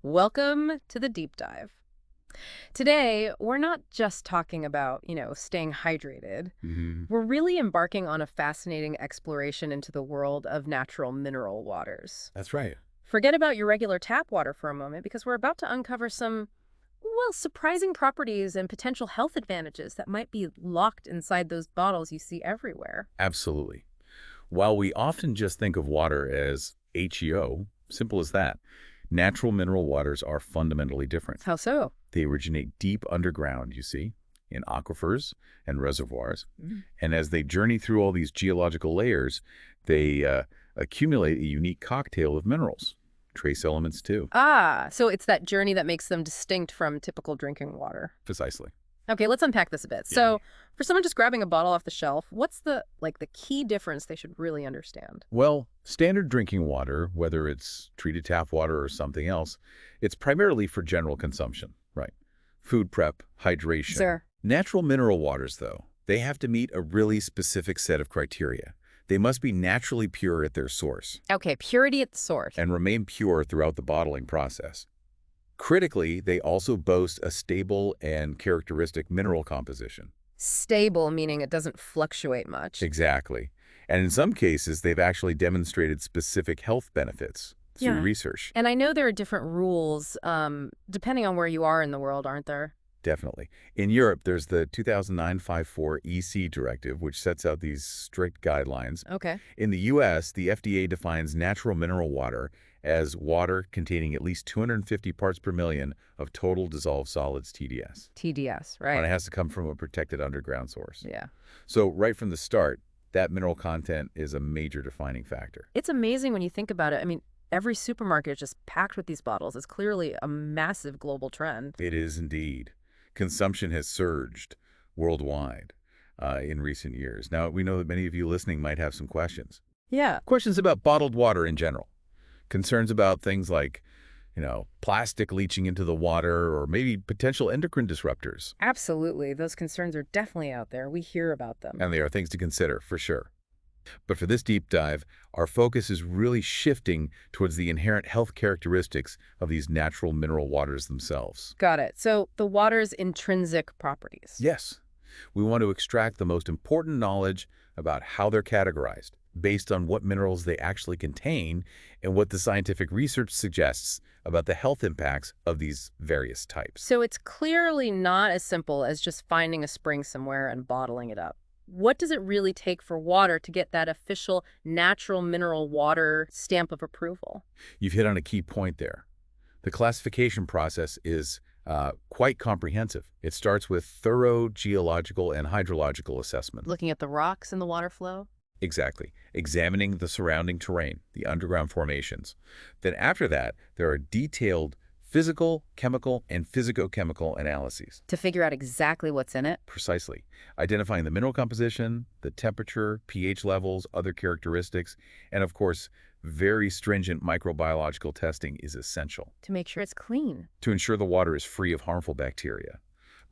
Welcome to the deep dive. Today, we're not just talking about, staying hydrated. Hmm. We're really embarking on a fascinating exploration into the world of natural mineral waters. That's right. Forget about your regular tap water for a moment because we're about to uncover some, surprising properties and potential health advantages that might be locked inside those bottles you see everywhere. Absolutely. While we often just think of water as HEO, simple as that, natural mineral waters are fundamentally different. How so? They originate deep underground, you see, in aquifers and reservoirs. Mm. And as they journey through all these geological layers, they accumulate a unique cocktail of minerals, trace elements too. Ah, so it's that journey that makes them distinct from typical drinking water. Precisely. Okay, let's unpack this a bit. Yeah. So, for someone just grabbing a bottle off the shelf, what's the key difference they should really understand? Well, standard drinking water, whether it's treated tap water or something else, it's primarily for general consumption, right? Food prep, hydration. Sir. Natural mineral waters, though, they have to meet a really specific set of criteria. They must be naturally pure at their source Okay, purity at the source. and remain pure throughout the bottling process. Critically, they also boast a stable and characteristic mineral composition. Stable, meaning it doesn't fluctuate much. Exactly. And in some cases, they've actually demonstrated specific health benefits through Yeah. research. And I know there are different rules, depending on where you are in the world, aren't there? Definitely. In Europe, there's the 2009-54 EC directive, which sets out these strict guidelines. Okay. In the U.S., the FDA defines natural mineral water as water containing at least 250 parts per million of total dissolved solids TDS. TDS, And right? it has to come from a protected underground source. Yeah. So right from the start, that mineral content is a major defining factor. It's amazing when you think about it. I mean, every supermarket is just packed with these bottles. It's clearly a massive global trend. It is indeed. Consumption has surged worldwide in recent years. Now, we know that many of you listening might have some questions. Yeah. Questions about bottled water in general. Concerns about things like, plastic leaching into the water or maybe potential endocrine disruptors. Absolutely. Those concerns are definitely out there. We hear about them. And they are things to consider, for sure. But for this deep dive, our focus is really shifting towards the inherent health characteristics of these natural mineral waters themselves. Got it. So the water's intrinsic properties. Yes, we want to extract the most important knowledge about how they're categorized, based on what minerals they actually contain and what the scientific research suggests about the health impacts of these various types. So it's clearly not as simple as just finding a spring somewhere and bottling it up. What does it really take for water to get that official natural mineral water stamp of approval? You've hit on a key point there. The classification process is quite comprehensive. It starts with thorough geological and hydrological assessment. Looking at the rocks in the water flow? Exactly. Examining the surrounding terrain, the underground formations. Then after that, there are detailed physical, chemical, and physicochemical analyses. To figure out exactly what's in it? Precisely. Identifying the mineral composition, the temperature, pH levels, other characteristics, and of course, very stringent microbiological testing is essential To make sure it's clean. to ensure the water is free of harmful bacteria.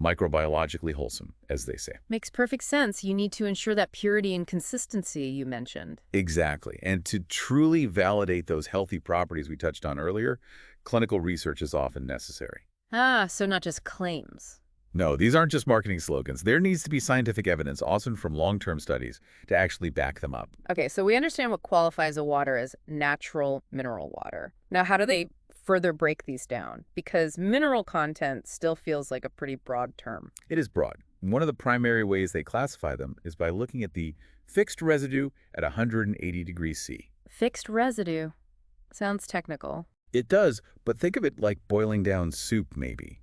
Microbiologically wholesome, as they say. Makes perfect sense. You need to ensure that purity and consistency you mentioned. Exactly. And to truly validate those healthy properties we touched on earlier, clinical research is often necessary. Ah, so not just claims. No, these aren't just marketing slogans. There needs to be scientific evidence, often from long-term studies, to actually back them up. Okay, so we understand what qualifies a water as natural mineral water. Now, how do they further break these down? Because mineral content still feels like a pretty broad term. It is broad. One of the primary ways they classify them is by looking at the fixed residue at 180 degrees C. Fixed residue. Sounds technical. It does, but think of it like boiling down soup, maybe.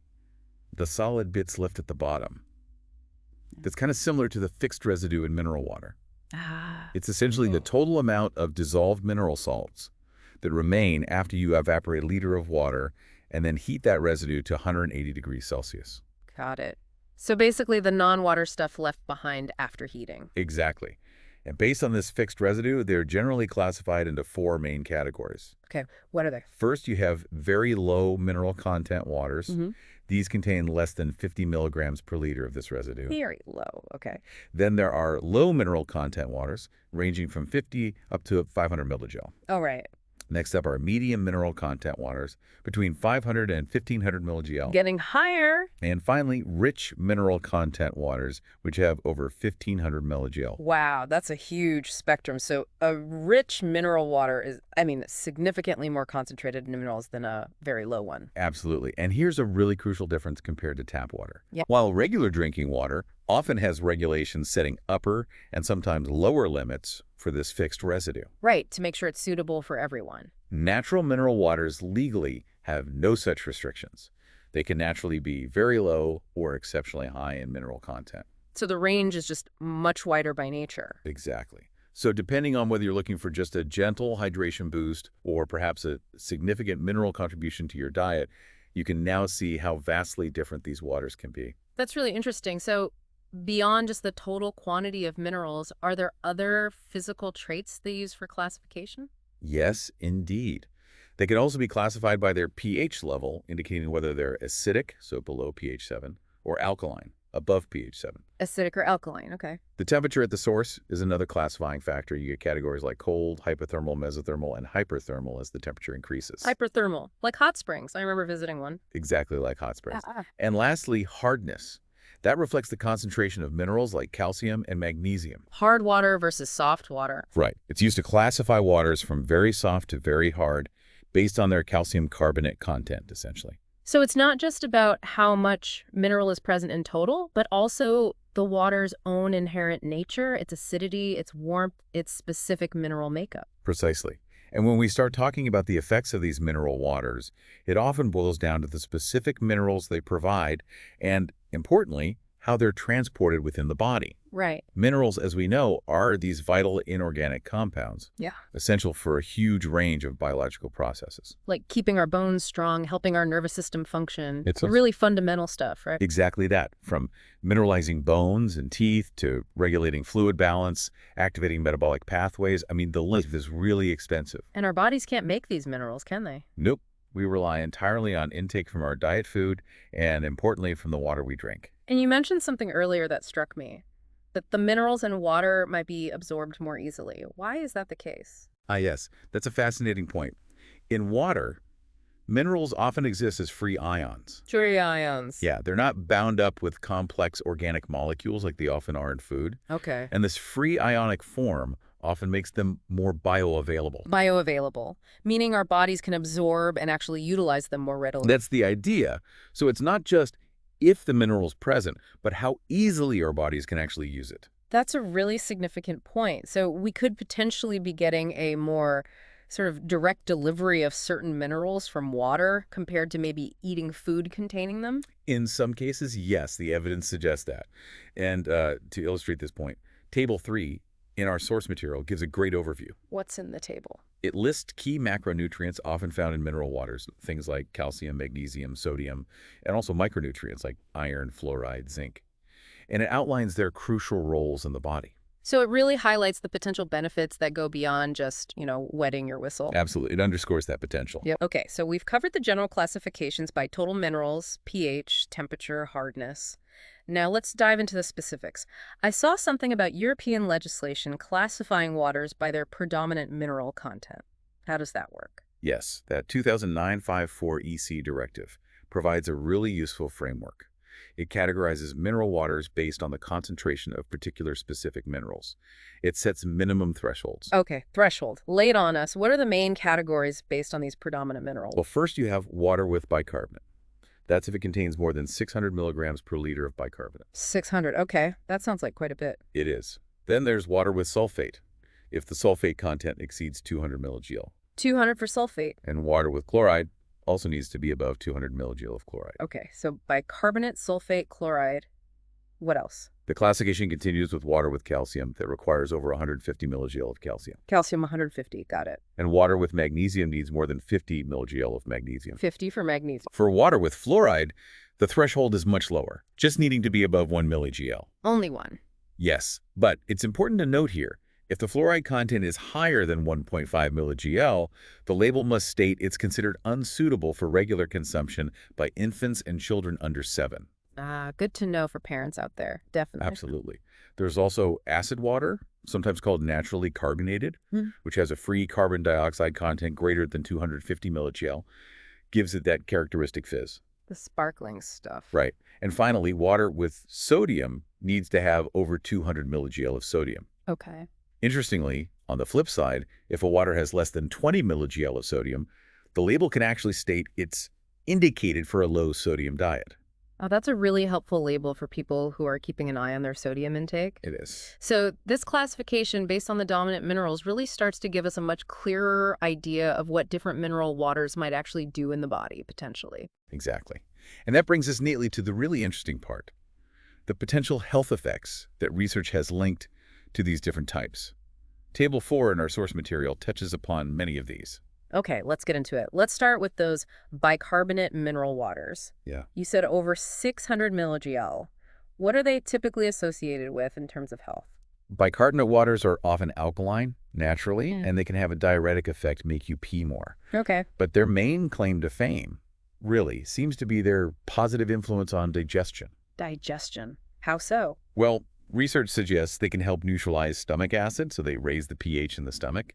The solid bits left at the bottom. That's kind of similar to the fixed residue in mineral water. Ah. It's essentially the total amount of dissolved mineral salts that remain after you evaporate a liter of water and then heat that residue to 180 degrees Celsius. Got it. So basically the non-water stuff left behind after heating. Exactly. And based on this fixed residue, they're generally classified into four main categories. Okay, what are they? First, you have very low mineral content waters. Mm-hmm. These contain less than 50 milligrams per liter of this residue. Very low. Okay. Then there are low mineral content waters, ranging from 50 up to 500 milligel. All right. Next up are medium mineral content waters between 500 and 1500 milligl. Getting higher. And finally, rich mineral content waters, which have over 1500 milligl. Wow, that's a huge spectrum. So a rich mineral water is, significantly more concentrated in minerals than a very low one. Absolutely. And here's a really crucial difference compared to tap water. Yeah. While regular drinking water often has regulations setting upper and sometimes lower limits for this fixed residue. Right, to make sure it's suitable for everyone. Natural mineral waters legally have no such restrictions. They can naturally be very low or exceptionally high in mineral content. So the range is just much wider by nature. Exactly. So depending on whether you're looking for just a gentle hydration boost or perhaps a significant mineral contribution to your diet, you can now see how vastly different these waters can be. That's really interesting. So beyond just the total quantity of minerals, are there other physical traits they use for classification? Yes, indeed. They can also be classified by their pH level, indicating whether they're acidic, so below pH 7, or alkaline, above pH 7. Acidic or alkaline, okay. The temperature at the source is another classifying factor. You get categories like cold, hypothermal, mesothermal, and hyperthermal as the temperature increases. Hyperthermal, like hot springs. I remember visiting one. Exactly like hot springs. Ah. And lastly, hardness. That reflects the concentration of minerals like calcium and magnesium. Hard water versus soft water. Right. It's used to classify waters from very soft to very hard based on their calcium carbonate content, essentially. So it's not just about how much mineral is present in total, but also the water's own inherent nature, its acidity, its warmth, its specific mineral makeup. Precisely. And when we start talking about the effects of these mineral waters, it often boils down to the specific minerals they provide and, importantly, how they're transported within the body. Right. Minerals, as we know, are these vital inorganic compounds, Yeah. essential for a huge range of biological processes. Like keeping our bones strong, helping our nervous system function. It's really fundamental stuff, right? Exactly that, from mineralizing bones and teeth to regulating fluid balance, activating metabolic pathways. The list is really extensive. And our bodies can't make these minerals, can they? Nope. We rely entirely on intake from our diet food and, importantly, from the water we drink. And you mentioned something earlier that struck me, that the minerals in water might be absorbed more easily. Why is that the case? Yes, that's a fascinating point. In water, minerals often exist as free ions. Free ions. Yeah, they're not bound up with complex organic molecules like they often are in food. Okay. And this free ionic form often makes them more bioavailable. Bioavailable, meaning our bodies can absorb and actually utilize them more readily. That's the idea. So it's not just if the mineral is present, but how easily our bodies can actually use it. That's a really significant point. So we could potentially be getting a more sort of direct delivery of certain minerals from water compared to maybe eating food containing them? In some cases, yes, the evidence suggests that. And to illustrate this point, Table 3 in our source material gives a great overview. What's in the table? It lists key macronutrients often found in mineral waters, things like calcium, magnesium, sodium, and also micronutrients like iron, fluoride, zinc. And it outlines their crucial roles in the body. So it really highlights the potential benefits that go beyond just, wetting your whistle. Absolutely. It underscores that potential. Yep. Okay, so we've covered the general classifications by total minerals, pH, temperature, hardness. Now let's dive into the specifics. I saw something about European legislation classifying waters by their predominant mineral content. How does that work? Yes, that 2009-54 EC directive provides a really useful framework. It categorizes mineral waters based on the concentration of particular specific minerals. It sets minimum thresholds. Okay, threshold. Lay it on us. What are the main categories based on these predominant minerals? Well, first you have water with bicarbonate. That's if it contains more than 600 milligrams per liter of bicarbonate. 600. Okay, that sounds like quite a bit. It is. Then there's water with sulfate, if the sulfate content exceeds 200 milligil. 200 for sulfate. And water with chloride also needs to be above 200 milligil of chloride. Okay, so bicarbonate, sulfate, chloride. What else? The classification continues with water with calcium that requires over 150 milligil of calcium. Calcium 150, got it. And water with magnesium needs more than 50 milligil of magnesium. 50 for magnesium. For water with fluoride, the threshold is much lower, just needing to be above 1 milligil. Only one. Yes, but it's important to note here, if the fluoride content is higher than 1.5 milligil, the label must state it's considered unsuitable for regular consumption by infants and children under 7. Good to know for parents out there, definitely. Absolutely. There's also acid water, sometimes called naturally carbonated, Hmm. which has a free carbon dioxide content greater than 250 milligel, gives it that characteristic fizz. The sparkling stuff. Right. And finally, water with sodium needs to have over 200 milligel of sodium. Okay. Interestingly, on the flip side, if a water has less than 20 milligel of sodium, the label can actually state it's indicated for a low sodium diet. Oh, that's a really helpful label for people who are keeping an eye on their sodium intake. It is. So this classification based on the dominant minerals really starts to give us a much clearer idea of what different mineral waters might actually do in the body, potentially. Exactly. And that brings us neatly to the really interesting part, the potential health effects that research has linked to these different types. Table 4 in our source material touches upon many of these. Okay, let's get into it. Let's start with those bicarbonate mineral waters. Yeah. You said over 600 milligel. What are they typically associated with in terms of health? Bicarbonate waters are often alkaline, naturally, Mm. and they can have a diuretic effect, make you pee more. Okay. But their main claim to fame, really, seems to be their positive influence on digestion. Digestion. How so? Well, research suggests they can help neutralize stomach acid, so they raise the pH in the stomach.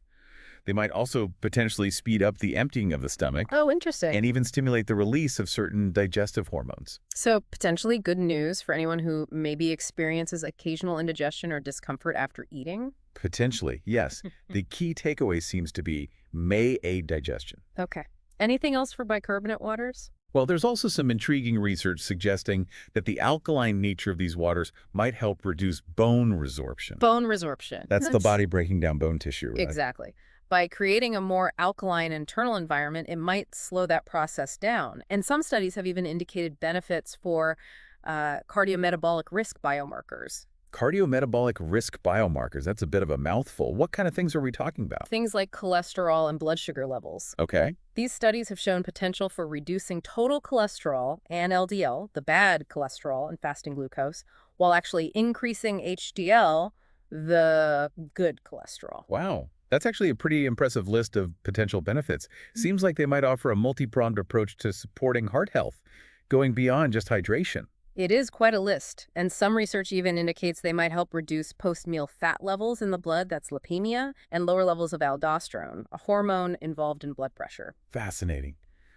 They might also potentially speed up the emptying of the stomach Oh, interesting. and even stimulate the release of certain digestive hormones. So potentially good news for anyone who maybe experiences occasional indigestion or discomfort after eating? Potentially, yes. The key takeaway seems to be may aid digestion. Okay. Anything else for bicarbonate waters? Well, there's also some intriguing research suggesting that the alkaline nature of these waters might help reduce bone resorption. Bone resorption. That's the body breaking down bone tissue, right? Exactly. By creating a more alkaline internal environment, it might slow that process down. And some studies have even indicated benefits for cardiometabolic risk biomarkers. Cardiometabolic risk biomarkers, that's a bit of a mouthful. What kind of things are we talking about? Things like cholesterol and blood sugar levels. Okay. These studies have shown potential for reducing total cholesterol and LDL, the bad cholesterol and fasting glucose, while actually increasing HDL, the good cholesterol. Wow. That's actually a pretty impressive list of potential benefits. Seems like they might offer a multi-pronged approach to supporting heart health, going beyond just hydration. It is quite a list, and some research even indicates they might help reduce post-meal fat levels in the blood, that's lipemia, and lower levels of aldosterone, a hormone involved in blood pressure. Fascinating.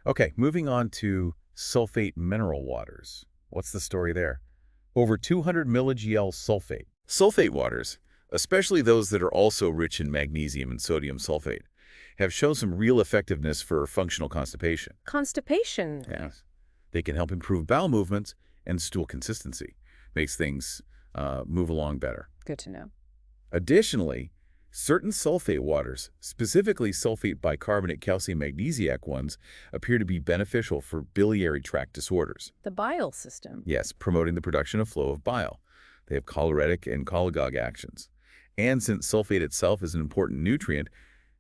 Okay, moving on to sulfate mineral waters. What's the story there? Over 200 milligel sulfate. Sulfate waters, especially those that are also rich in magnesium and sodium sulfate, have shown some real effectiveness for functional constipation. Constipation. Yes. They can help improve bowel movements and stool consistency. Makes things move along better. Good to know. Additionally, certain sulfate waters, specifically sulfate bicarbonate calcium magnesiac ones, appear to be beneficial for biliary tract disorders. The bile system. Yes, promoting the production of flow of bile. They have choleretic and cholagogue actions. And since sulfate itself is an important nutrient,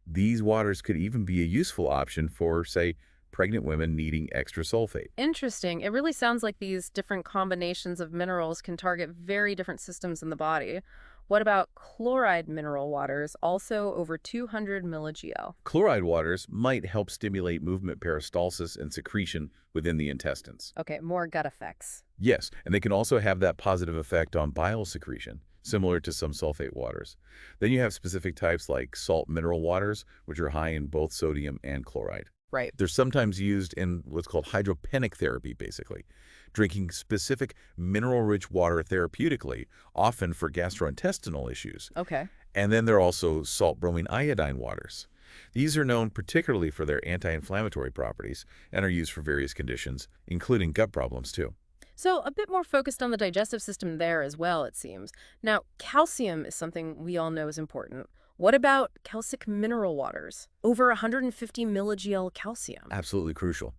these waters could even be a useful option for, say, pregnant women needing extra sulfate. Interesting. It really sounds like these different combinations of minerals can target very different systems in the body. What about chloride mineral waters, also over 200 milligel? Chloride waters might help stimulate movement peristalsis and secretion within the intestines. Okay, more gut effects. Yes, and they can also have that positive effect on bile secretion, similar to some sulfate waters. Then you have specific types like salt mineral waters, which are high in both sodium and chloride. Right. They're sometimes used in what's called hydropenic therapy, basically, drinking specific mineral-rich water therapeutically, often for gastrointestinal issues. Okay. And then there are also salt bromine iodine waters. These are known particularly for their anti-inflammatory properties and are used for various conditions, including gut problems, too. So a bit more focused on the digestive system there as well, it seems. Now, calcium is something we all know is important. What about calcic mineral waters? Over 150 milligel calcium. Absolutely crucial.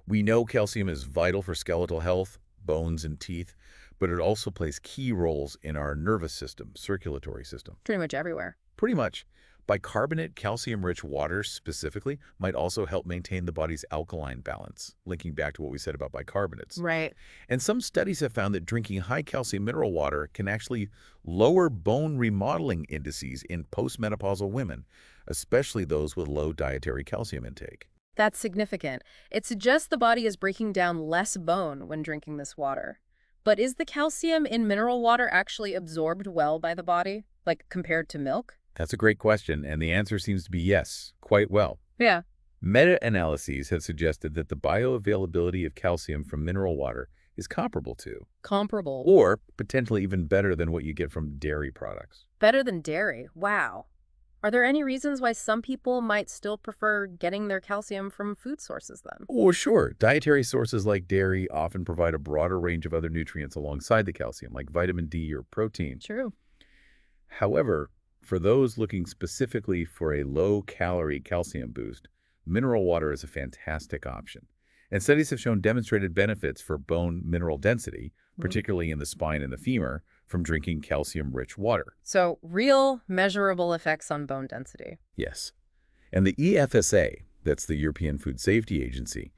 We know calcium is vital for skeletal health, bones, and teeth, but it also plays key roles in our nervous system, circulatory system. Pretty much everywhere. Pretty much. Bicarbonate, calcium-rich waters specifically might also help maintain the body's alkaline balance, linking back to what we said about bicarbonates. Right. And some studies have found that drinking high-calcium mineral water can actually lower bone remodeling indices in postmenopausal women, especially those with low dietary calcium intake. That's significant. It suggests the body is breaking down less bone when drinking this water. But is the calcium in mineral water actually absorbed well by the body, like compared to milk? That's a great question, and the answer seems to be yes, quite well. Yeah. Meta-analyses have suggested that the bioavailability of calcium from mineral water is comparable to, Comparable. or potentially even better than what you get from dairy products. Better than dairy. Wow. Are there any reasons why some people might still prefer getting their calcium from food sources then? Oh, sure. Dietary sources like dairy often provide a broader range of other nutrients alongside the calcium, like vitamin D or protein. True. However, for those looking specifically for a low-calorie calcium boost, mineral water is a fantastic option. And studies have shown demonstrated benefits for bone mineral density, Mhm. particularly in the spine and the femur, from drinking calcium-rich water. So, real measurable effects on bone density. Yes. And the EFSA, that's the European Food Safety Agency,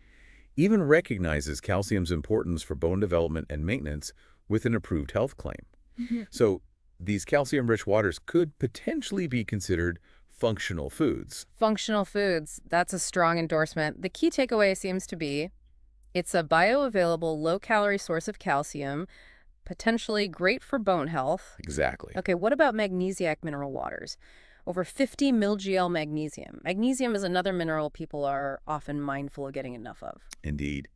even recognizes calcium's importance for bone development and maintenance with an approved health claim. Mhm. So these calcium-rich waters could potentially be considered functional foods. Functional foods, that's a strong endorsement. The key takeaway seems to be it's a bioavailable, low-calorie source of calcium, potentially great for bone health. Exactly. Okay, what about magnesiac mineral waters? Over 50 mg magnesium. Magnesium is another mineral people are often mindful of getting enough of. Indeed.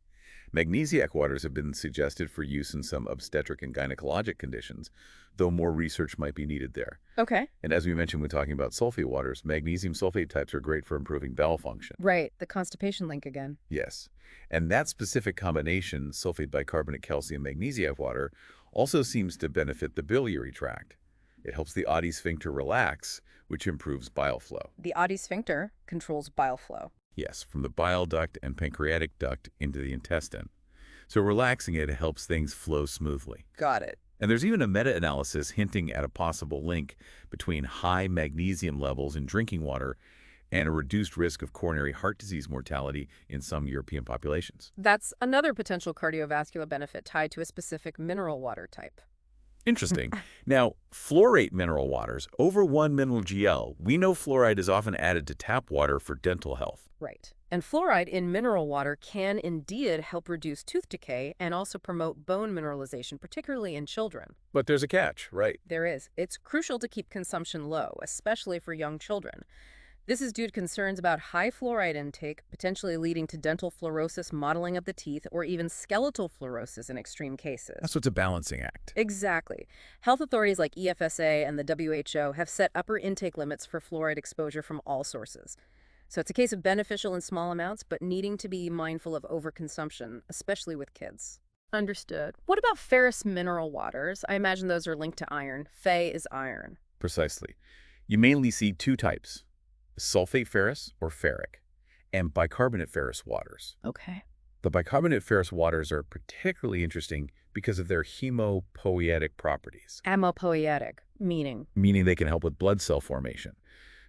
Magnesiac waters have been suggested for use in some obstetric and gynecologic conditions, though more research might be needed there. Okay. And as we mentioned when talking about sulfate waters, magnesium sulfate types are great for improving bowel function. Right, the constipation link again. Yes. And that specific combination, sulfate bicarbonate calcium magnesiac water, also seems to benefit the biliary tract. It helps the Oddi sphincter relax, which improves bile flow. The Oddi sphincter controls bile flow. Yes, from the bile duct and pancreatic duct into the intestine. So relaxing it helps things flow smoothly. Got it. And there's even a meta-analysis hinting at a possible link between high magnesium levels in drinking water and a reduced risk of coronary heart disease mortality in some European populations. That's another potential cardiovascular benefit tied to a specific mineral water type. Interesting. Now, fluorate mineral waters, over 1 mg/L, we know fluoride is often added to tap water for dental health. Right. And fluoride in mineral water can indeed help reduce tooth decay and also promote bone mineralization, particularly in children. But there's a catch, right? There is. It's crucial to keep consumption low, especially for young children. This is due to concerns about high fluoride intake, potentially leading to dental fluorosis, mottling of the teeth, or even skeletal fluorosis in extreme cases. That's what's a balancing act. Exactly. Health authorities like EFSA and the WHO have set upper intake limits for fluoride exposure from all sources. So it's a case of beneficial in small amounts, but needing to be mindful of overconsumption, especially with kids. Understood. What about ferrous mineral waters? I imagine those are linked to iron. Fe is iron. Precisely. You mainly see two types, sulfate ferrous or ferric, and bicarbonate ferrous waters. Okay. The bicarbonate ferrous waters are particularly interesting because of their hemopoietic properties, Amopoietic, meaning. meaning they can help with blood cell formation.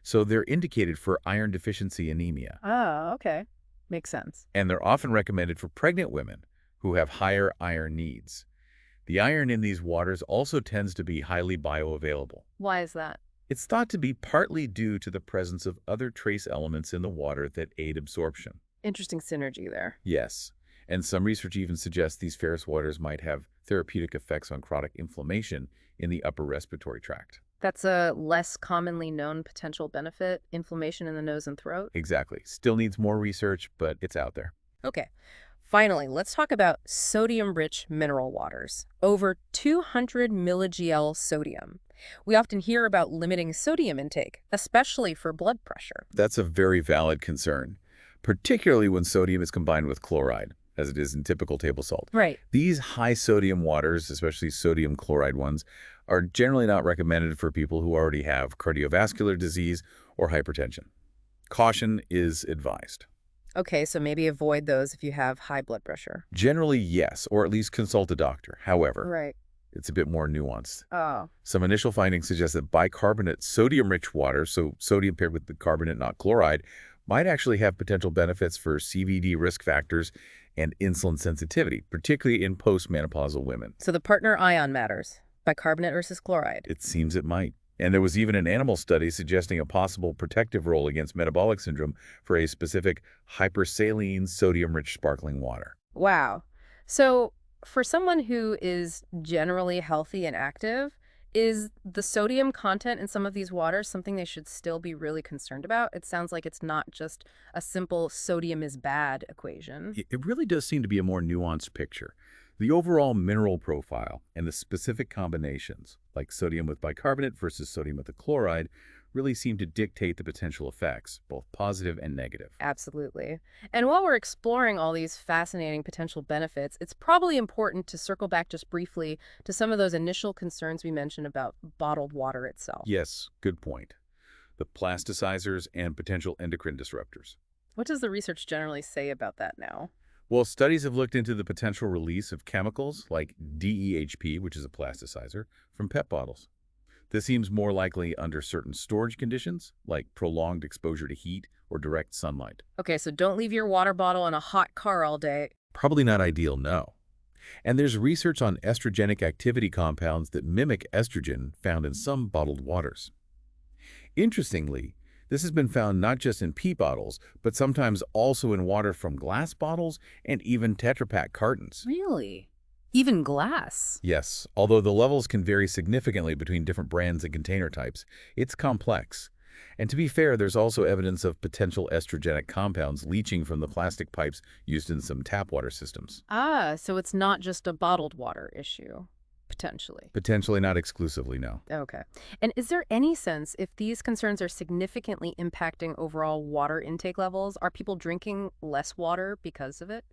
So they're indicated for iron deficiency anemia, Oh, okay. Makes sense. and they're often recommended for pregnant women who have higher iron needs. The iron in these waters also tends to be highly bioavailable. Why is that? It's thought to be partly due to the presence of other trace elements in the water that aid absorption. Interesting synergy there. Yes, and some research even suggests these ferrous waters might have therapeutic effects on chronic inflammation in the upper respiratory tract. That's a less commonly known potential benefit, inflammation in the nose and throat. Exactly. Still needs more research, but it's out there. Okay. Finally, let's talk about sodium-rich mineral waters. Over 200 milligl sodium. We often hear about limiting sodium intake, especially for blood pressure. That's a very valid concern, particularly when sodium is combined with chloride, as it is in typical table salt. Right. These high sodium waters, especially sodium chloride ones, are generally not recommended for people who already have cardiovascular disease or hypertension. Caution is advised. Okay, so maybe avoid those if you have high blood pressure. Generally, yes, or at least consult a doctor. However, Right. it's a bit more nuanced. Oh, Some initial findings suggest that bicarbonate sodium-rich water, so sodium paired with the carbonate, not chloride, might actually have potential benefits for CVD risk factors and insulin sensitivity, particularly in postmenopausal women. so the partner ion matters. Bicarbonate versus chloride. It seems it might. And there was even an animal study suggesting a possible protective role against metabolic syndrome for a specific hypersaline sodium-rich sparkling water. Wow. So For someone who is generally healthy and active, is the sodium content in some of these waters something they should still be really concerned about? It sounds like it's not just a simple sodium is bad equation. It really does seem to be a more nuanced picture. The overall mineral profile and the specific combinations, like sodium with bicarbonate versus sodium with a chloride, really seem to dictate the potential effects, both positive and negative. Absolutely. And while we're exploring all these fascinating potential benefits, it's probably important to circle back just briefly to some of those initial concerns we mentioned about bottled water itself. Yes, good point. The plasticizers and potential endocrine disruptors. What does the research generally say about that now? Well, studies have looked into the potential release of chemicals like DEHP, which is a plasticizer, from PET bottles. This seems more likely under certain storage conditions, like prolonged exposure to heat or direct sunlight. Okay, so don't leave your water bottle in a hot car all day. Probably not ideal, no. And there's research on estrogenic activity compounds that mimic estrogen found in some bottled waters. Interestingly, this has been found not just in pee bottles, but sometimes also in water from glass bottles and even Tetra Pak cartons. Really? Even glass? Yes, although the levels can vary significantly between different brands and container types, it's complex. And to be fair, there's also evidence of potential estrogenic compounds leaching from the plastic pipes used in some tap water systems. Ah, so it's not just a bottled water issue, potentially. Potentially, not exclusively, no. Okay. And is there any sense if these concerns are significantly impacting overall water intake levels? Are people drinking less water because of it?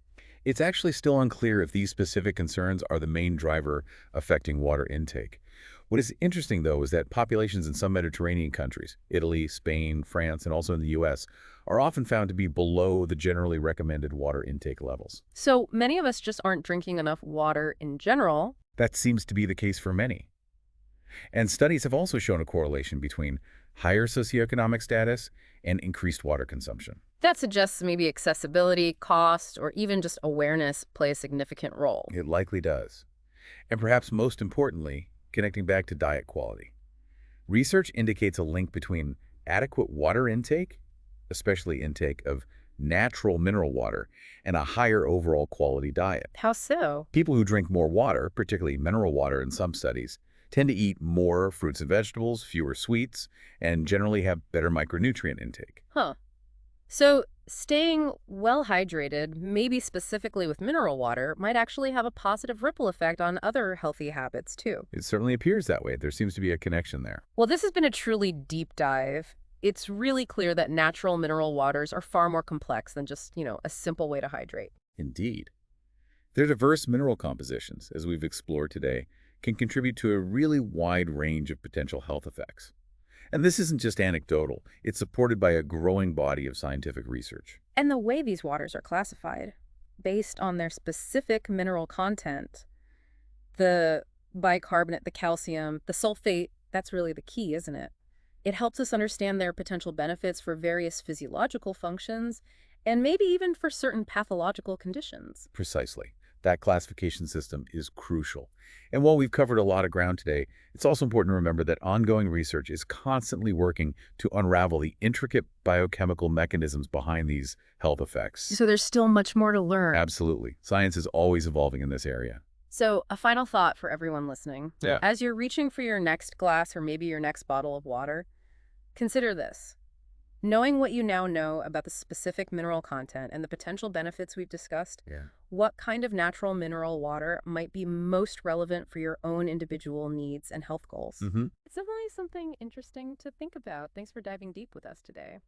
It's actually still unclear if these specific concerns are the main driver affecting water intake. What is interesting, though, is that populations in some Mediterranean countries, Italy, Spain, France, and also in the U.S., are often found to be below the generally recommended water intake levels. So many of us just aren't drinking enough water in general. That seems to be the case for many. And studies have also shown a correlation between higher socioeconomic status and increased water consumption. That suggests maybe accessibility, cost, or even just awareness play a significant role. It likely does. And perhaps most importantly, connecting back to diet quality. Research indicates a link between adequate water intake, especially intake of natural mineral water, and a higher overall quality diet. How so? People who drink more water, particularly mineral water in some studies, tend to eat more fruits and vegetables, fewer sweets, and generally have better micronutrient intake. Huh. So staying well hydrated, maybe specifically with mineral water, might actually have a positive ripple effect on other healthy habits too. It certainly appears that way. There seems to be a connection there. Well, this has been a truly deep dive. It's really clear that natural mineral waters are far more complex than just, a simple way to hydrate. Indeed. Their diverse mineral compositions, as we've explored today, can contribute to a really wide range of potential health effects. And this isn't just anecdotal. It's supported by a growing body of scientific research. And the way these waters are classified, based on their specific mineral content, the bicarbonate, the calcium, the sulfate, that's really the key, isn't it? It helps us understand their potential benefits for various physiological functions and maybe even for certain pathological conditions. Precisely. That classification system is crucial. And while we've covered a lot of ground today, it's also important to remember that ongoing research is constantly working to unravel the intricate biochemical mechanisms behind these health effects. So there's still much more to learn. Absolutely. Science is always evolving in this area. So a final thought for everyone listening. Yeah. As you're reaching for your next glass or maybe your next bottle of water, consider this. Knowing what you now know about the specific mineral content and the potential benefits we've discussed, what kind of natural mineral water might be most relevant for your own individual needs and health goals? It's definitely something interesting to think about. Thanks for diving deep with us today.